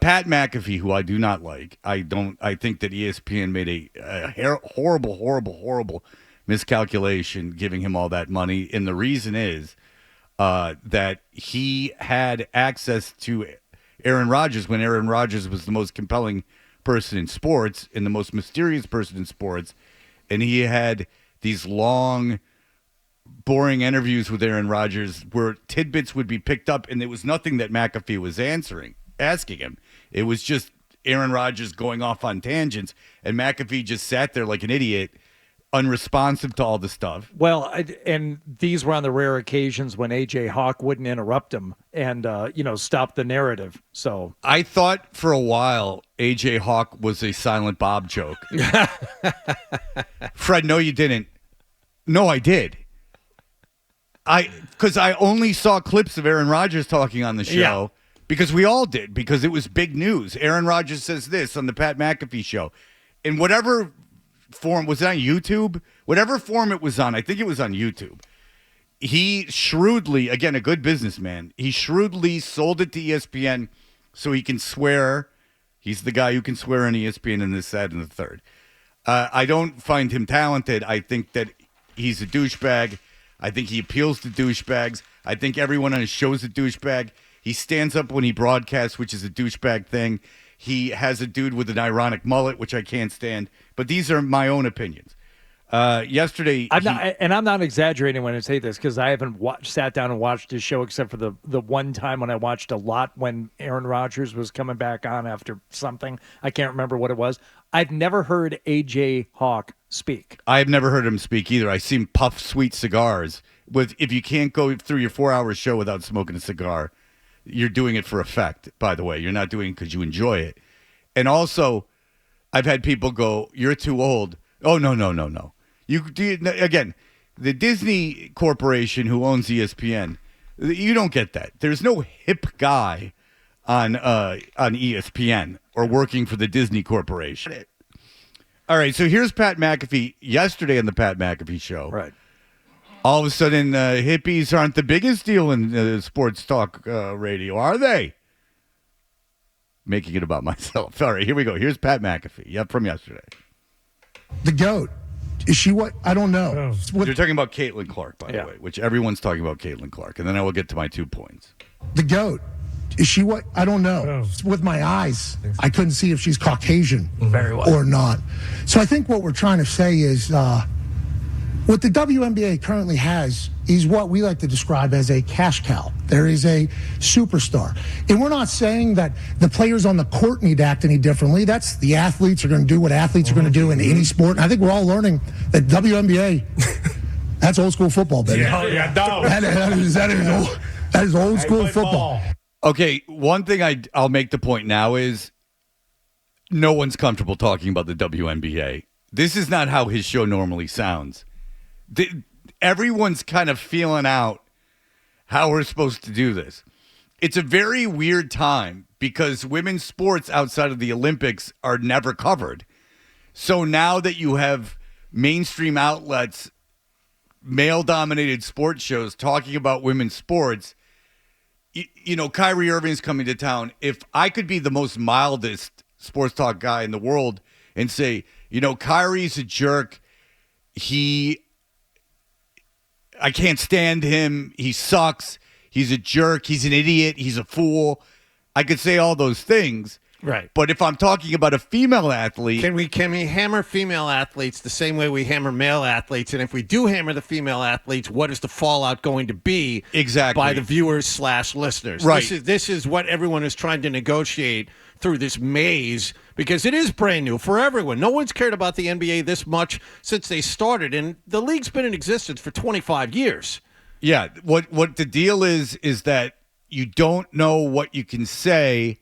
Pat McAfee, who I do not like, I think that ESPN made a horrible miscalculation giving him all that money, and the reason is that he had access to Aaron Rodgers when Aaron Rodgers was the most compelling person in sports and the most mysterious person in sports, and he had these long, boring interviews with Aaron Rodgers where tidbits would be picked up, and there was nothing that McAfee was asking him. It was just Aaron Rodgers going off on tangents, and McAfee just sat there like an idiot, unresponsive to all the stuff. Well, and these were on the rare occasions when A.J. Hawk wouldn't interrupt him and, stop the narrative. So I thought for a while A.J. Hawk was a Silent Bob joke. Fred, no, you didn't. No, I did. Because I only saw clips of Aaron Rodgers talking on the show. Yeah. Because we all did, because it was big news. Aaron Rodgers says this on the Pat McAfee show. In whatever form, was it on YouTube? Whatever form it was on, I think it was on YouTube. He shrewdly, again, a good businessman, he shrewdly sold it to ESPN so he can swear. He's the guy who can swear on ESPN in this, that, and the third. I don't find him talented. I think that he's a douchebag. I think he appeals to douchebags. I think everyone on his show is a douchebag. He stands up when he broadcasts, which is a douchebag thing. He has a dude with an ironic mullet, which I can't stand. But these are my own opinions. Yesterday, I'm not exaggerating when I say this because I haven't sat down and watched his show except for the one time when I watched a lot when Aaron Rodgers was coming back on after something. I can't remember what it was. I've never heard A.J. Hawk speak. I have never heard him speak either. I see him puff sweet cigars. If you can't go through your 4-hour show without smoking a cigar, you're doing it for effect, by the way. You're not doing it because you enjoy it. And also, I've had people go, you're too old. Oh, no. Again, the Disney Corporation who owns ESPN, you don't get that. There's no hip guy on ESPN or working for the Disney Corporation. All right, so here's Pat McAfee yesterday on the Pat McAfee show. Right. All of a sudden, hippies aren't the biggest deal in sports talk radio, are they? Making it about myself. All right, here we go. Here's Pat McAfee. From yesterday. The GOAT. Is she what? I don't know. You're talking about Caitlin Clark, by the way, which everyone's talking about Caitlin Clark, and then I will get to my 2 points. The GOAT. Is she what? I don't know. With my eyes, I couldn't see if she's Caucasian or not. So I think what we're trying to say is what the WNBA currently has is what we like to describe as a cash cow. There is a superstar. And we're not saying that the players on the court need to act any differently. That's the athletes are going to do what athletes are going to do in any sport. And I think we're all learning that WNBA, that's old school football, baby. That is old school football. Okay, one thing I'll make the point now is no one's comfortable talking about the WNBA. This is not how his show normally sounds. Everyone's kind of feeling out how we're supposed to do this. It's a very weird time because women's sports outside of the Olympics are never covered. So now that you have mainstream outlets, male-dominated sports shows talking about women's sports, Kyrie Irving's coming to town. If I could be the most mildest sports talk guy in the world and say, Kyrie's a jerk. I can't stand him. He sucks. He's a jerk. He's an idiot. He's a fool. I could say all those things. Right. But if I'm talking about a female athlete. Can we hammer female athletes the same way we hammer male athletes? And if we do hammer the female athletes, what is the fallout going to be by the viewers / listeners? Right. This is what everyone is trying to negotiate through this maze because it is brand new for everyone. No one's cared about the NBA this much since they started, and the league's been in existence for 25 years. Yeah, what the deal is that you don't know what you can say,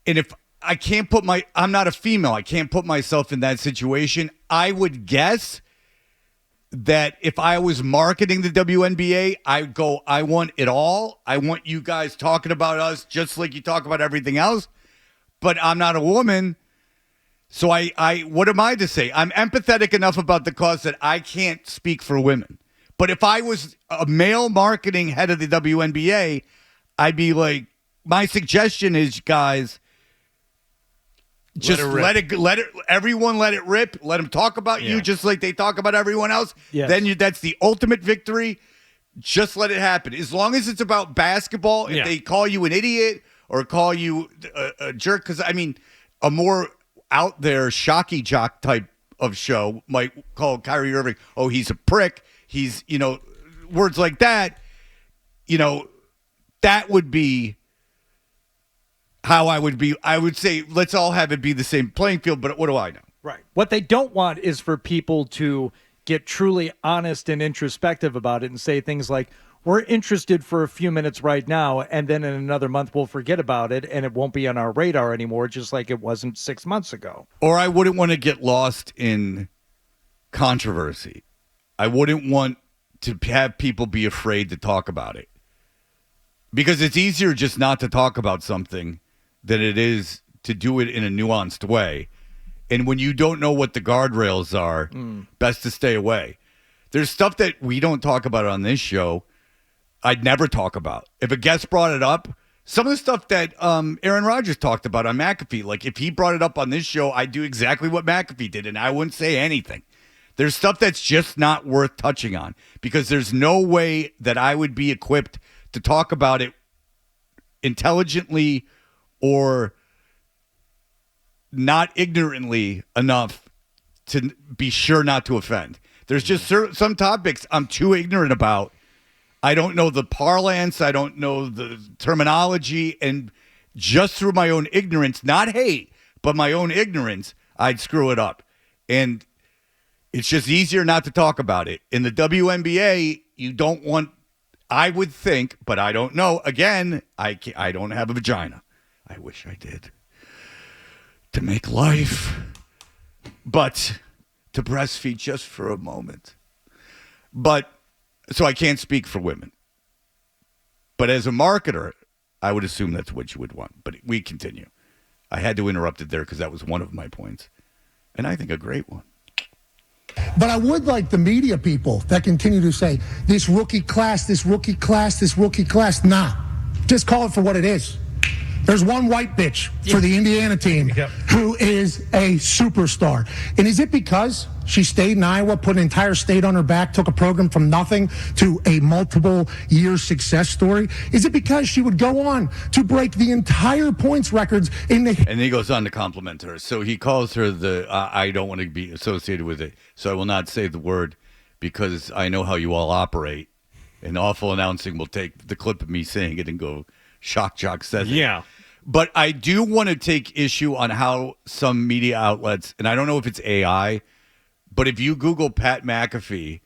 and if I can't I'm not a female, I can't put myself in that situation. I would guess that if I was marketing the WNBA, I'd go, I want it all. I want you guys talking about us just like you talk about everything else. But I'm not a woman. So I what am I to say? I'm empathetic enough about the cause that I can't speak for women. But if I was a male marketing head of the WNBA, I'd be like, my suggestion is, guys, just let it everyone let it rip. Let them talk about you just like they talk about everyone else. Yes. Then that's the ultimate victory. Just let it happen. As long as it's about basketball, if they call you an idiot or call you a jerk, because, I mean, a more out there shocky jock type of show might call Kyrie Irving, oh, he's a prick. He's, words like that, that would be how I would be. I would say, let's all have it be the same playing field, but what do I know? Right. What they don't want is for people to get truly honest and introspective about it and say things like, we're interested for a few minutes right now, and then in another month we'll forget about it and it won't be on our radar anymore, just like it wasn't 6 months ago. Or I wouldn't want to get lost in controversy. I wouldn't want to have people be afraid to talk about it. Because it's easier just not to talk about something than it is to do it in a nuanced way. And when you don't know what the guardrails are, best to stay away. There's stuff that we don't talk about on this show I'd never talk about. If a guest brought it up, some of the stuff that Aaron Rodgers talked about on McAfee, like if he brought it up on this show, I'd do exactly what McAfee did, and I wouldn't say anything. There's stuff that's just not worth touching on because there's no way that I would be equipped to talk about it intelligently or not ignorantly enough to be sure not to offend. There's just some topics I'm too ignorant about. I don't know the parlance. I don't know the terminology. And just through my own ignorance, not hate, but my own ignorance, I'd screw it up. And it's just easier not to talk about it. In the WNBA, you don't want, I would think, but I don't know. Again, I don't have a vagina. I wish I did. To make life. But to breastfeed just for a moment. But, so I can't speak for women. But as a marketer, I would assume that's what you would want. But we continue. I had to interrupt it there because that was one of my points. And I think a great one. But I would like the media people that continue to say, this rookie class, this rookie class, this rookie class. Nah, just call it for what it is. There's one white bitch for the Indiana team who is a superstar. And is it because she stayed in Iowa, put an entire state on her back, took a program from nothing to a multiple-year success story? Is it because she would go on to break the entire points records in the... And then he goes on to compliment her. So he calls her I don't want to be associated with it, so I will not say the word because I know how you all operate. And awful announcing will take the clip of me saying it and go, shock jock says it. Yeah. But I do want to take issue on how some media outlets, and I don't know if it's AI, but if you Google Pat McAfee,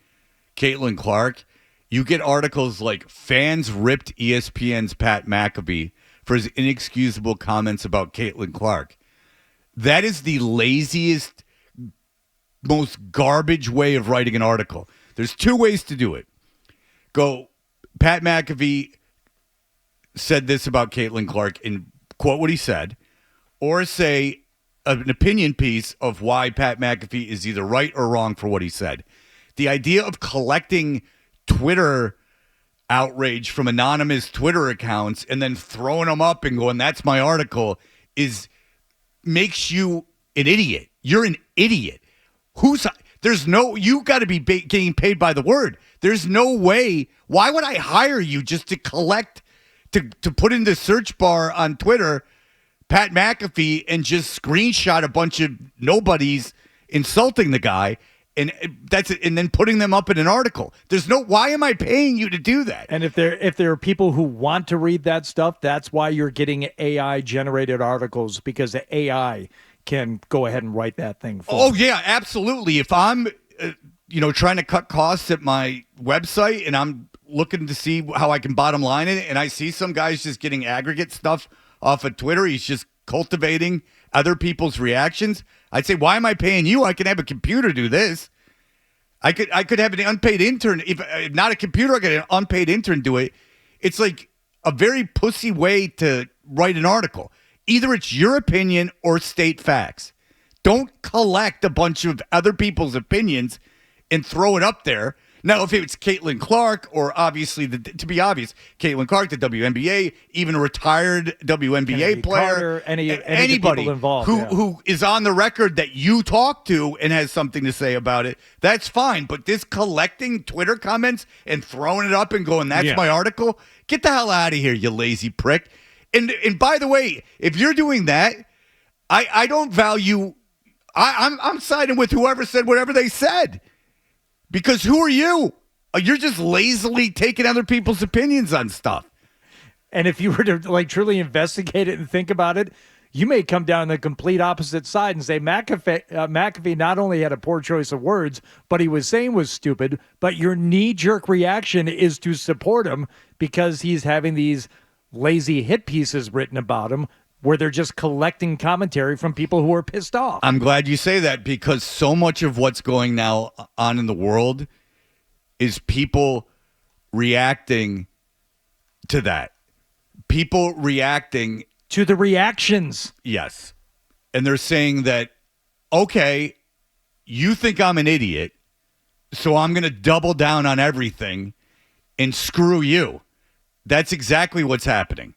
Caitlin Clark, you get articles like fans ripped ESPN's Pat McAfee for his inexcusable comments about Caitlin Clark. That is the laziest, most garbage way of writing an article. There's two ways to do it. Go, Pat McAfee said this about Caitlin Clark and quote what he said, or say an opinion piece of why Pat McAfee is either right or wrong for what he said. The idea of collecting Twitter outrage from anonymous Twitter accounts and then throwing them up and going, that's my article, makes you an idiot. You're an idiot. You got to be getting paid by the word. There's no way. Why would I hire you just to collect, to put in the search bar on Twitter, Pat McAfee, and just screenshot a bunch of nobodies insulting the guy, and that's it, and then putting them up in an article? Why am I paying you to do that? And if there are people who want to read that stuff, that's why you're getting AI generated articles, because the AI can go ahead and write that thing for you. Yeah, absolutely. If I'm trying to cut costs at my website and I'm looking to see how I can bottom line it, and I see some guys just getting aggregate stuff off of Twitter, he's just cultivating other people's reactions, I'd say, why am I paying you? I can have a computer do this. I could have an unpaid intern. If not a computer, I could have an unpaid intern do it. It's like a very pussy way to write an article. Either it's your opinion or state facts. Don't collect a bunch of other people's opinions and throw it up there. Now, if it's Caitlin Clark, or obviously, to be obvious, Caitlin Clark, the WNBA, even a retired WNBA Kennedy player, Carter, any anybody people involved, who is on the record that you talk to and has something to say about it, that's fine. But this collecting Twitter comments and throwing it up and going, "That's my article," get the hell out of here, you lazy prick. And by the way, if you're doing that, I don't value. I'm siding with whoever said whatever they said. Because who are you? You're just lazily taking other people's opinions on stuff. And if you were to like truly investigate it and think about it, you may come down the complete opposite side and say McAfee not only had a poor choice of words, but he was saying was stupid, but your knee-jerk reaction is to support him because he's having these lazy hit pieces written about him where they're just collecting commentary from people who are pissed off. I'm glad you say that, because so much of what's going now on in the world is people reacting to that. People reacting to the reactions. Yes. And they're saying that, okay, you think I'm an idiot, so I'm going to double down on everything and screw you. That's exactly what's happening.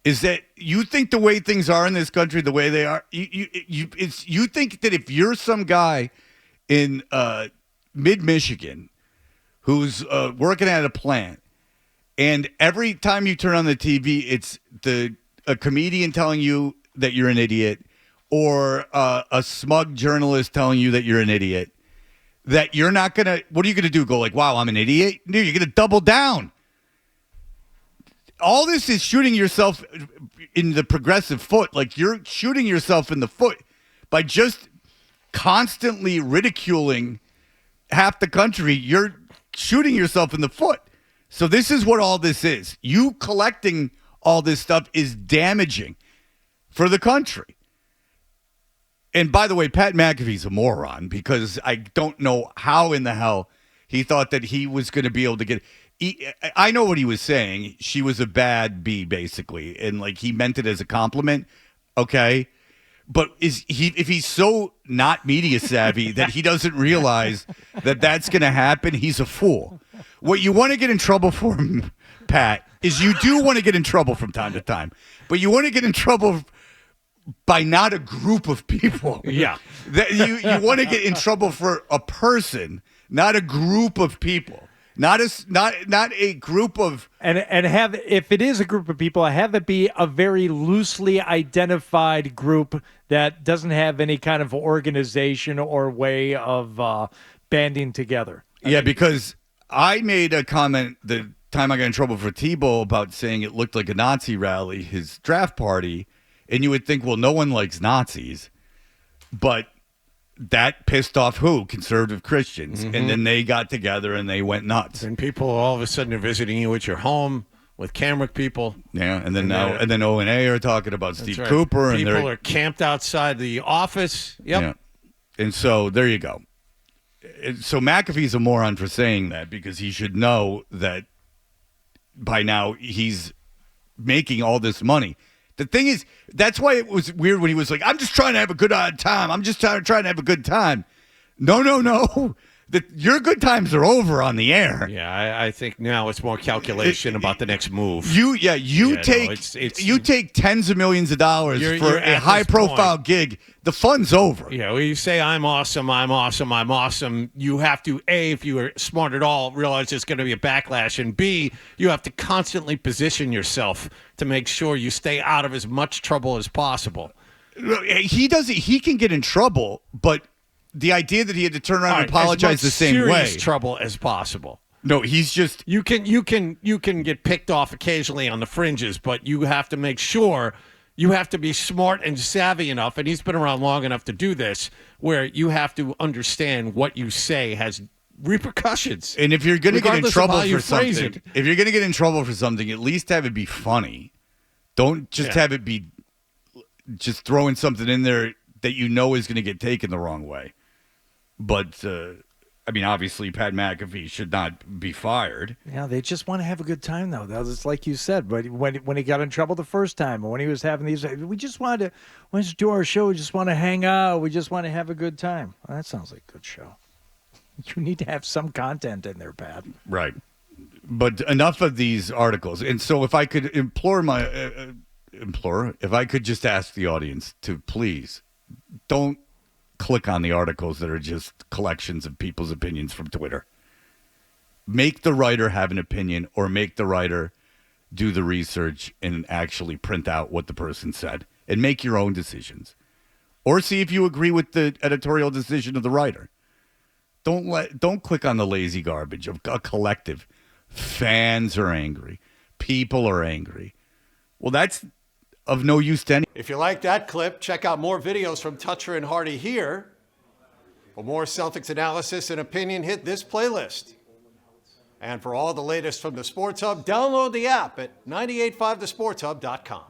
Is that you think the way things are in this country, the way they are, you think that if you're some guy in mid-Michigan who's working at a plant, and every time you turn on the TV, it's a comedian telling you that you're an idiot, or a smug journalist telling you that you're an idiot, that you're not going to, what are you going to do? Go like, wow, I'm an idiot? No, you're going to double down. All this is shooting yourself in the progressive foot. Like, you're shooting yourself in the foot by just constantly ridiculing half the country. You're shooting yourself in the foot. So this is what all this is. You collecting all this stuff is damaging for the country. And by the way, Pat McAfee's a moron, because I don't know how in the hell he thought that he was going to be able to get... I know what he was saying. She was a bad bee, basically, and like he meant it as a compliment. Okay, but if he's so not media savvy that he doesn't realize that that's going to happen, he's a fool. What you want to get in trouble for, Pat, is you do want to get in trouble from time to time, but you want to get in trouble by not a group of people. Yeah, that you want to get in trouble for a person, not a group of people. Not a group of and have, if it is a group of people, have it be a very loosely identified group that doesn't have any kind of organization or way of banding together. Yeah, because I made a comment the time I got in trouble for Tebow about saying it looked like a Nazi rally, his draft party, and you would think, well, no one likes Nazis, but that pissed off who? Conservative Christians. Mm-hmm. And then they got together and they went nuts. And people all of a sudden are visiting you at your home with camera people. Yeah, and then O&A are talking about Steve Cooper. People and are camped outside the office. Yep. Yeah. And so there you go. So McAfee's a moron for saying that, because he should know that by now he's making all this money. The thing is, that's why it was weird when he was like, I'm just trying to have a good time. I'm just trying to have a good time. No. Your good times are over on the air. Yeah, I think now it's more calculation about the next move. You take tens of millions of dollars for a high-profile gig. The fun's over. Yeah, when you say I'm awesome, you have to, A, if you are smart at all, realize there's going to be a backlash, and B, you have to constantly position yourself to make sure you stay out of as much trouble as possible. He can get in trouble, but the idea that he had to turn around and apologize the same way. As trouble as possible. No, he's just... You can get picked off occasionally on the fringes, but you have to make sure you have to be smart and savvy enough, and he's been around long enough to do this, where you have to understand what you say has repercussions. And if you're going to get in trouble for something, at least have it be funny. Don't just have it be just throwing something in there that you know is going to get taken the wrong way. But, I mean, obviously, Pat McAfee should not be fired. Yeah, they just want to have a good time, though. That's like you said. But when he got in trouble the first time, or when he was having these, we just wanted to do our show. We just want to hang out. We just want to have a good time. Well, that sounds like a good show. You need to have some content in there, Pat. Right. But enough of these articles. And so if I could if I could just ask the audience to please don't click on the articles that are just collections of people's opinions from Twitter. Make the writer have an opinion, or make the writer do the research and actually print out what the person said and make your own decisions. Or see if you agree with the editorial decision of the writer. Don't click on the lazy garbage of a collective. Fans are angry. People are angry. Well, that's of no use to any. If you like that clip, check out more videos from Toucher and Hardy here. For more Celtics analysis and opinion, hit this playlist. And for all the latest from the Sports Hub, download the app at 985thesportshub.com.